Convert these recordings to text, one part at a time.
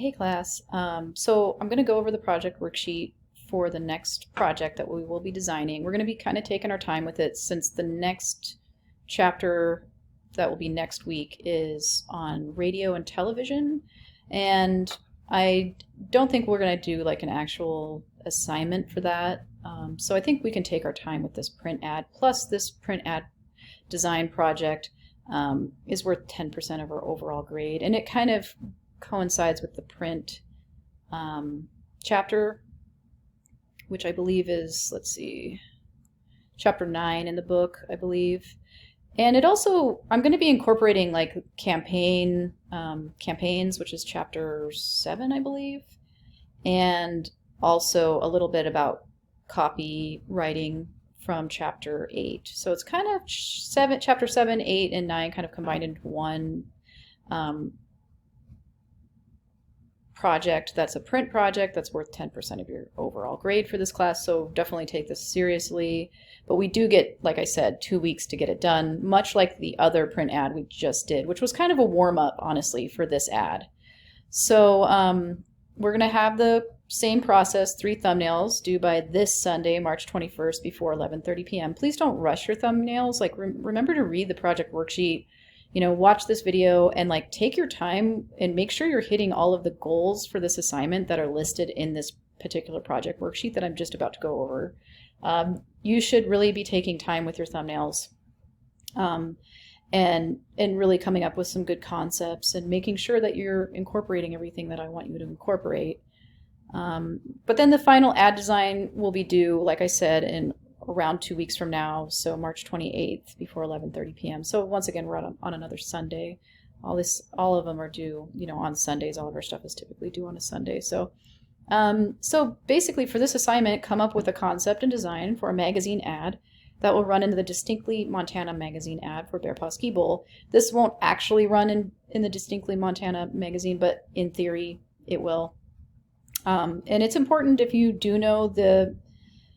Hey class. So I'm going to go over the project worksheet for the next project that we will be designing. We're going to be kind of taking our time with it since the next chapter that will be next week is on radio and television. And I don't think we're going to do like an actual assignment for that. So I think we can take our time with this print ad. Plus, this print ad design project is worth 10% of our overall grade. And it kind of coincides with the print chapter, which I believe is, let's see, chapter 9 in the book, I believe. And it also, I'm going to be incorporating like campaigns, which is chapter 7, I believe, and also a little bit about copywriting from chapter 8. So it's kind of chapter 7, 8, and 9 kind of combined into one project that's a print project that's worth 10% of your overall grade for this class. So definitely take this seriously. But we do get, like I said, 2 weeks to get it done, much like the other print ad we just did, which was kind of a warm-up, honestly, for this ad. So we're going to have the same process, 3 thumbnails due by this Sunday, March 21st, before 11:30 p.m. Please don't rush your thumbnails. Like, remember to read the project worksheet, watch this video and like take your time and make sure you're hitting all of the goals for this assignment that are listed in this particular project worksheet that I'm just about to go over. You should really be taking time with your thumbnails and really coming up with some good concepts and making sure that you're incorporating everything that I want you to incorporate. But then the final ad design will be due, like I said, in around 2 weeks from now, so March 28th before 11:30 p.m. So once again, we're on another Sunday. All of them are due, on Sundays. All of our stuff is typically due on a Sunday. So basically for this assignment, come up with a concept and design for a magazine ad that will run into the Distinctly Montana magazine ad for Bear Paw Ski Bowl. This won't actually run in the Distinctly Montana magazine, but in theory it will. And it's important, if you do know the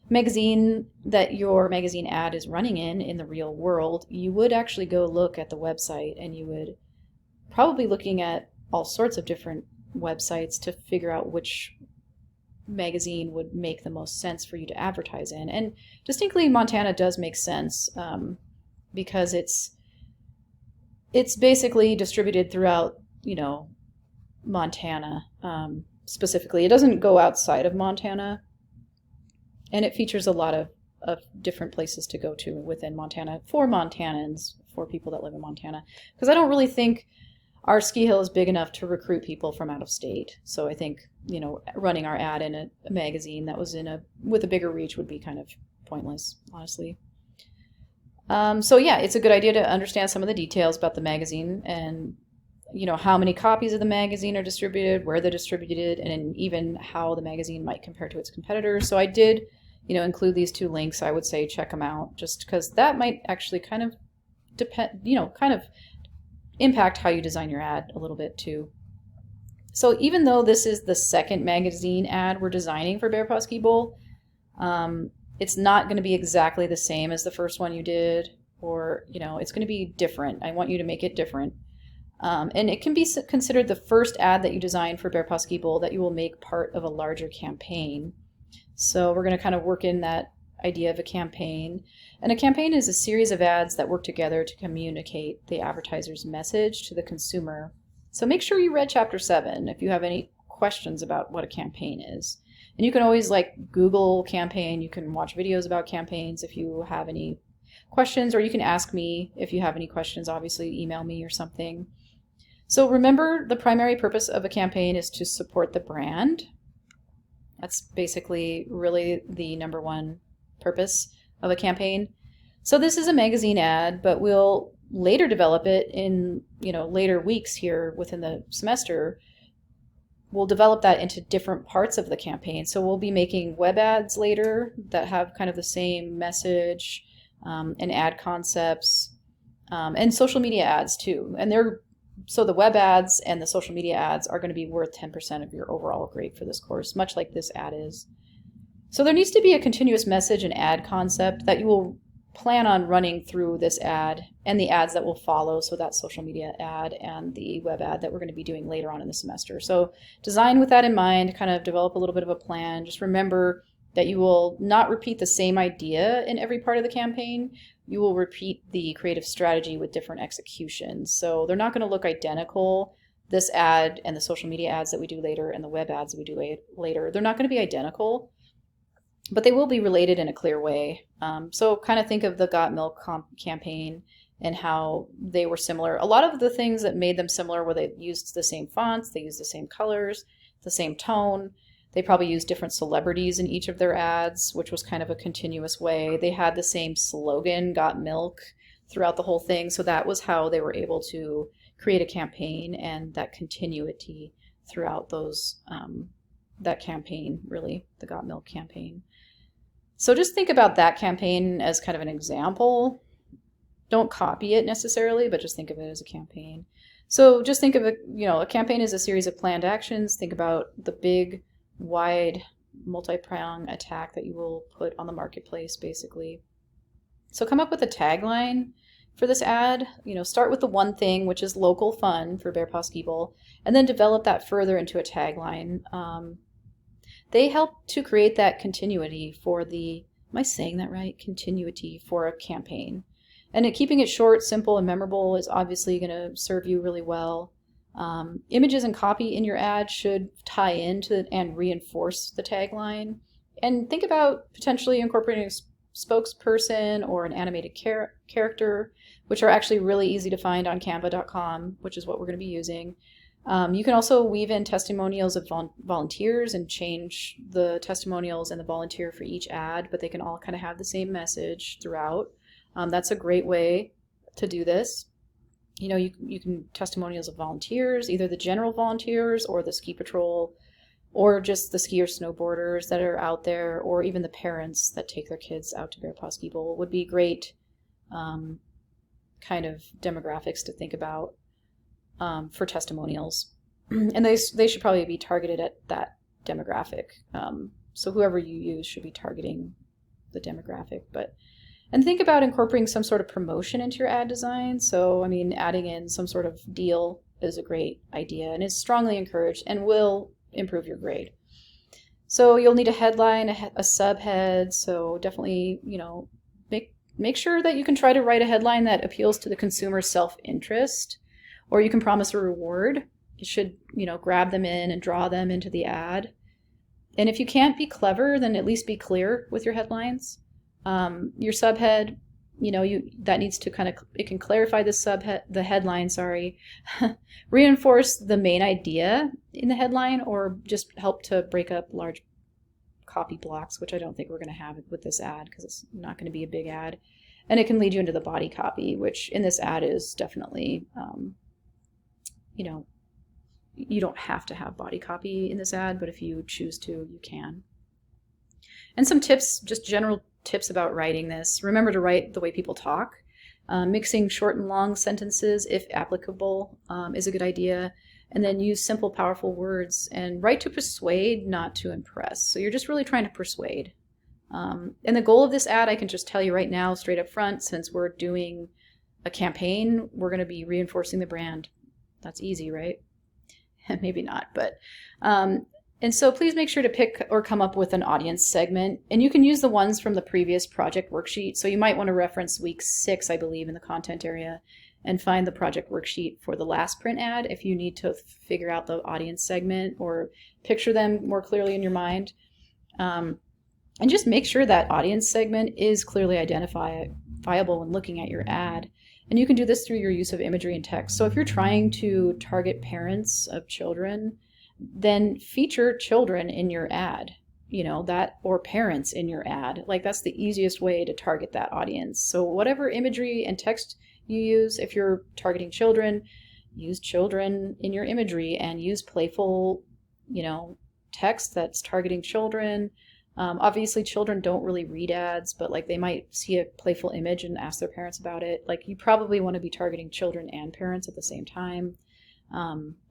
magazine that your magazine ad is running in the real world, you would actually go look at the website, and you would probably looking at all sorts of different websites to figure out which magazine would make the most sense for you to advertise in. And Distinctly Montana does make sense because it's basically distributed throughout, Montana. Specifically, it doesn't go outside of Montana, and it features a lot of different places to go to within Montana for Montanans, for people that live in Montana, because I don't really think our ski hill is big enough to recruit people from out of state. So I think, running our ad in a magazine that was with a bigger reach would be kind of pointless, honestly. So yeah, it's a good idea to understand some of the details about the magazine and how many copies of the magazine are distributed, where they're distributed, and even how the magazine might compare to its competitors. So I did, include these 2 links. I would say check them out, just because that might actually kind of kind of impact how you design your ad a little bit too. So even though this is the second magazine ad we're designing for Bear Paw Ski Bowl, it's not going to be exactly the same as the first one you did, or, it's going to be different. I want you to make it different. And it can be considered the first ad that you design for Bear Paw Ski Bowl that you will make part of a larger campaign. So we're going to kind of work in that idea of a campaign. And a campaign is a series of ads that work together to communicate the advertiser's message to the consumer. So make sure you read chapter 7 if you have any questions about what a campaign is. And you can always Google campaign. You can watch videos about campaigns if you have any questions, or you can ask me if you have any questions. Obviously, email me or something. So remember, the primary purpose of a campaign is to support the brand. That's basically really the number one purpose of a campaign. So this is a magazine ad, but we'll later develop it in, later weeks here within the semester. We'll develop that into different parts of the campaign. So we'll be making web ads later that have kind of the same message and ad concepts, and social media ads too. And so the web ads and the social media ads are going to be worth 10% of your overall grade for this course, much like this ad is. So there needs to be a continuous message and ad concept that you will plan on running through this ad and the ads that will follow, so that social media ad and the web ad that we're going to be doing later on in the semester. So design with that in mind, kind of develop a little bit of a plan. Just remember that you will not repeat the same idea in every part of the campaign. You will repeat the creative strategy with different executions. So they're not going to look identical. This ad and the social media ads that we do later and the web ads that we do later, they're not going to be identical, but they will be related in a clear way. So kind of think of the Got Milk campaign and how they were similar. A lot of the things that made them similar were they used the same fonts, they used the same colors, the same tone. They probably used different celebrities in each of their ads, which was kind of a continuous way. They had the same slogan, Got Milk, throughout the whole thing. So that was how they were able to create a campaign and that continuity throughout those that campaign, really, the Got Milk campaign. So just think about that campaign as kind of an example. Don't copy it necessarily, but just think of it as a campaign. So just think of it, a campaign is a series of planned actions. Think about the big, wide, multi-prong attack that you will put on the marketplace, basically. So come up with a tagline for this ad. Start with the one thing, which is local fun for Bear Paw Ski Bowl, and then develop that further into a tagline. They help to create that continuity for am I saying that right? Continuity for a campaign. And keeping it short, simple, and memorable is obviously going to serve you really well. Images and copy in your ad should tie into and reinforce the tagline. And think about potentially incorporating a spokesperson or an animated character, which are actually really easy to find on canva.com, which is what we're going to be using. You can also weave in testimonials of volunteers and change the testimonials and the volunteer for each ad, but they can all kind of have the same message throughout. That's a great way to do this. You can testimonials of volunteers, either the general volunteers or the ski patrol, or just the ski or snowboarders that are out there, or even the parents that take their kids out to Bear Paw Ski Bowl would be great kind of demographics to think about for testimonials. And they should probably be targeted at that demographic. So whoever you use should be targeting the demographic. And think about incorporating some sort of promotion into your ad design. So, adding in some sort of deal is a great idea and is strongly encouraged and will improve your grade. So you'll need a headline, a subhead. So definitely, make sure that you can try to write a headline that appeals to the consumer's self-interest, or you can promise a reward. You should, grab them in and draw them into the ad. And if you can't be clever, then at least be clear with your headlines. Your subhead, that needs to it can clarify the headline, reinforce the main idea in the headline, or just help to break up large copy blocks, which I don't think we're going to have with this ad because it's not going to be a big ad. And it can lead you into the body copy, which in this ad is definitely, you don't have to have body copy in this ad, but if you choose to, you can. And some tips, just general tips about writing this. Remember to write the way people talk. Mixing short and long sentences, if applicable, is a good idea. And then use simple, powerful words. And write to persuade, not to impress. So you're just really trying to persuade. And the goal of this ad, I can just tell you right now, straight up front, since we're doing a campaign, we're going to be reinforcing the brand. That's easy, right? Maybe not, but... And so please make sure to pick or come up with an audience segment. And you can use the ones from the previous project worksheet. So you might want to reference week 6, I believe, in the content area and find the project worksheet for the last print ad if you need to figure out the audience segment or picture them more clearly in your mind. And just make sure that audience segment is clearly identifiable when looking at your ad. And you can do this through your use of imagery and text. So if you're trying to target parents of children, then feature children in your ad, or parents in your ad. Like, that's the easiest way to target that audience. So whatever imagery and text you use, if you're targeting children, use children in your imagery and use playful, text that's targeting children. Obviously children don't really read ads, but they might see a playful image and ask their parents about it. You probably want to be targeting children and parents at the same time.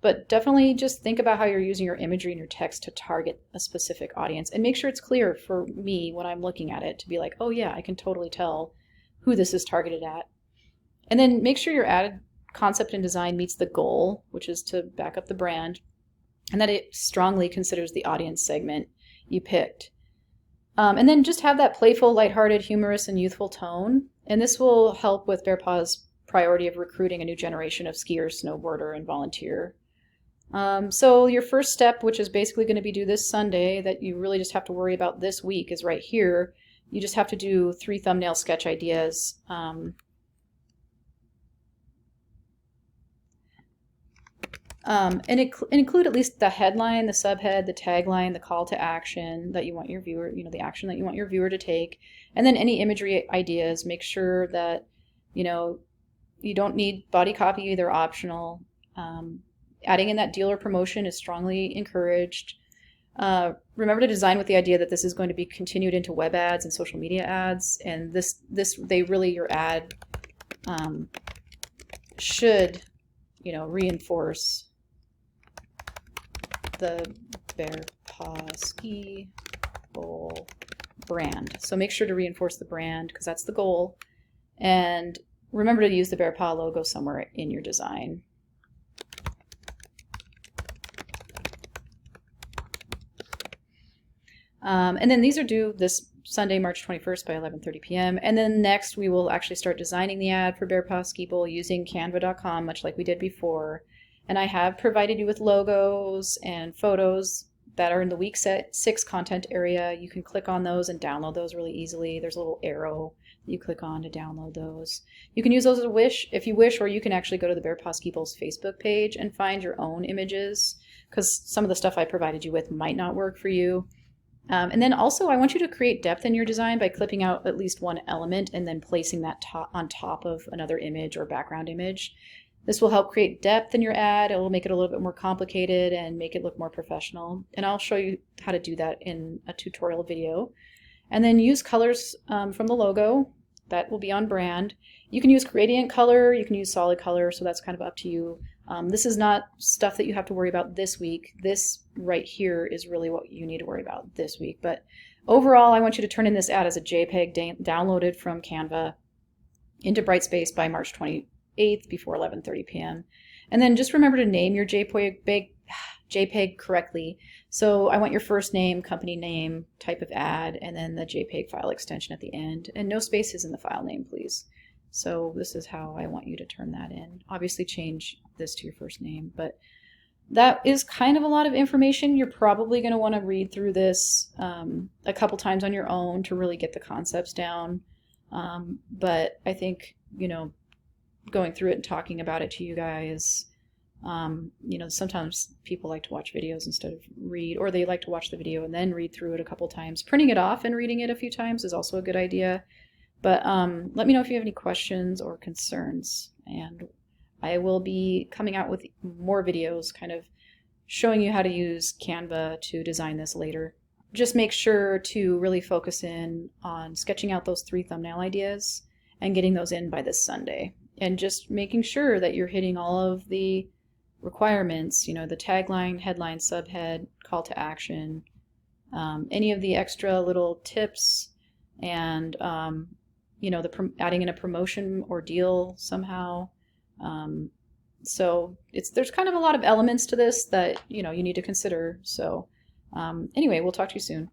But definitely just think about how you're using your imagery and your text to target a specific audience, and make sure it's clear for me when I'm looking at it to be like, oh yeah, I can totally tell who this is targeted at. And then make sure your ad concept and design meets the goal, which is to back up the brand, and that it strongly considers the audience segment you picked. And then just have that playful, lighthearted, humorous, and youthful tone. And this will help with Bear Paw's priority of recruiting a new generation of skier, snowboarder, and volunteer. So your first step, which is basically going to be due this Sunday, that you really just have to worry about this week, is right here. You just have to do 3 thumbnail sketch ideas. And include at least the headline, the subhead, the tagline, the call to action that you want your viewer, the action that you want your viewer to take, and then any imagery ideas. Make sure that, you don't need body copy, they're optional. Adding in that deal or promotion is strongly encouraged. Remember to design with the idea that this is going to be continued into web ads and social media ads, and your ad should, reinforce the Bear Paw Ski Bowl brand. So make sure to reinforce the brand because that's the goal. And remember to use the Bear Paw logo somewhere in your design. And then these are due this Sunday, March 21st by 11:30 p.m. And then next we will actually start designing the ad for Bear Paw Ski Bowl using canva.com, much like we did before. And I have provided you with logos and photos that are in the week 6 content area. You can click on those and download those really easily. There's a little arrow that you click on to download those. You can use those if you wish, or you can actually go to the Bear Paw Ski Bowl's Facebook page and find your own images, because some of the stuff I provided you with might not work for you. And then also I want you to create depth in your design by clipping out at least one element and then placing that on top of another image or background image. This will help create depth in your ad. It will make it a little bit more complicated and make it look more professional. And I'll show you how to do that in a tutorial video. And then use colors from the logo. That will be on brand. You can use gradient color, you can use solid color, so that's kind of up to you. This is not stuff that you have to worry about this week. This right here is really what you need to worry about this week. But overall, I want you to turn in this ad as a JPEG downloaded from Canva into Brightspace by March 28th before 11:30 p.m. And then just remember to name your JPEG correctly. So I want your first name, company name, type of ad, and then the JPEG file extension at the end. And no spaces in the file name, please. So this is how I want you to turn that in. Obviously change this to your first name, but that is kind of a lot of information. You're probably going to want to read through this a couple times on your own to really get the concepts down. But I think, going through it and talking about it to you guys, sometimes people like to watch videos instead of read, or they like to watch the video and then read through it a couple times. Printing it off and reading it a few times is also a good idea. But let me know if you have any questions or concerns, and I will be coming out with more videos kind of showing you how to use Canva to design this later. Just make sure to really focus in on sketching out those 3 thumbnail ideas and getting those in by this Sunday. And just making sure that you're hitting all of the requirements, the tagline, headline, subhead, call to action, any of the extra little tips, and adding in a promotion or deal somehow. So there's kind of a lot of elements to this that you need to consider. So anyway, we'll talk to you soon.